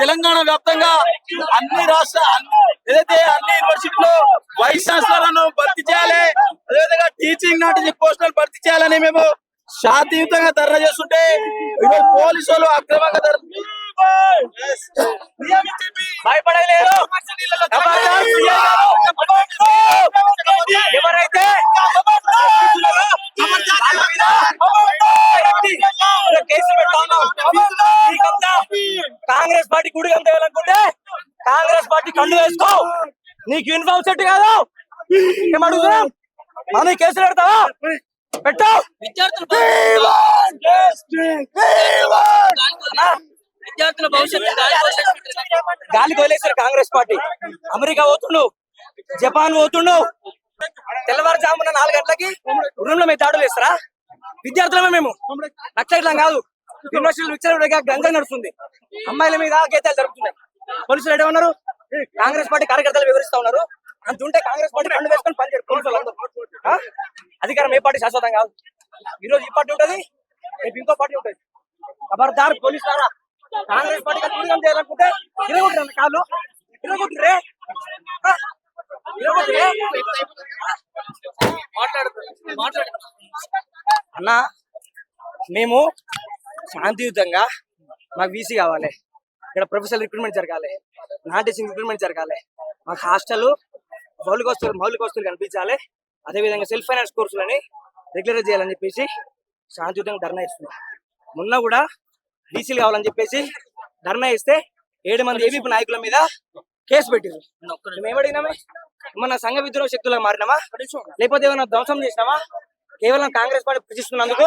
తెలంగాణ వ్యాప్తంగా అన్ని ఏదైతే అన్ని యూనివర్సిటీలో వైస్ ఛాన్సలర్లను భర్తీ చేయాలి, అదేవిధంగా టీచింగ్ నాట్ టీచింగ్ పోస్టులను భర్తీ చేయాలని మేము శాంతియుతంగా ధర్నా చేస్తుంటే ఈరోజు పోలీసు వాళ్ళు అక్రమంగా భయపడలేరు. ఎవరైతే కేసులు కాంగ్రెస్ పార్టీ గుడి అంత వేయాలనుకుంటే కాంగ్రెస్ పార్టీ కళ్ళు వేసుకో, నీకు యూనిఫామ్ సెట్ కాదు ఏమడుగుతున్నాం, మనం కేసులు పెడతావా పెట్టు. విద్యార్థుల భవిష్యత్తు గాలికి వదిలేశారు కాంగ్రెస్ పార్టీ. అమెరికా పోతుండు, జపాన్ పోతుండు, తెల్లవారుజామున 4 గంటలకి రూమ్ లో మేము దాడులు వేస్తారా? విద్యార్థులమే మేము, నక్సలైట్లం కాదు. యూనివర్సిటీలు విచ్చలవిడిగా గంజాయి నడుస్తుంది, అమ్మాయిల మీద గీతాలు జరుగుతున్నాయి. పోలీసులు ఏమన్నారు? కాంగ్రెస్ పార్టీ కార్యకర్తలు వివరిస్తా ఉన్నారు. అంతుంటే కాంగ్రెస్ పార్టీ కండు వేసుకొని పనిచేయరు పోలీసులు అందరూ. అధికారం ఏ పార్టీ శాశ్వతం కాదు. ఈరోజు ఈ పార్టీ ఉంటది, రేపు ఇంకో పార్టీ ఉంటది. ఖబర్దార్ పోలీసు ద్వారా కాంగ్రెస్ పార్టీ గుడిగం చేయాలనుకుంటే ఇరగొట్టారు కాళ్ళు, ఇరగొట్టిరే అన్నా. మేము శాంతియుతంగా మాకు వీసీ కావాలి, ఇక్కడ ప్రొఫెషనల్ రిక్రూట్మెంట్ జరగాలి, నాన్ టీచింగ్ రిక్రూట్మెంట్ జరగాలి, మాకు హాస్టల్ మౌలిక వస్తువులు కనిపించాలి, అదేవిధంగా సెల్ఫ్ ఫైనాన్స్ కోర్సులని రెగ్యులర్ చేయాలని చెప్పేసి శాంతియుతంగా ధర్నా ఇస్తున్నాం. మొన్న కూడా బీసీలు కావాలని చెప్పేసి ధర్నా ఇస్తే 7 మంది ఏబీపీ నాయకుల మీద కేసు పెట్టింది. మేము ఏమడిగినామే? మన సంఘ విద్రోహ శక్తులకు మారినామా, లేకపోతే ఏమైనా ధ్వంసం చేసినామా? కేవలం కాంగ్రెస్ పార్టీ పూజిస్తున్నందుకు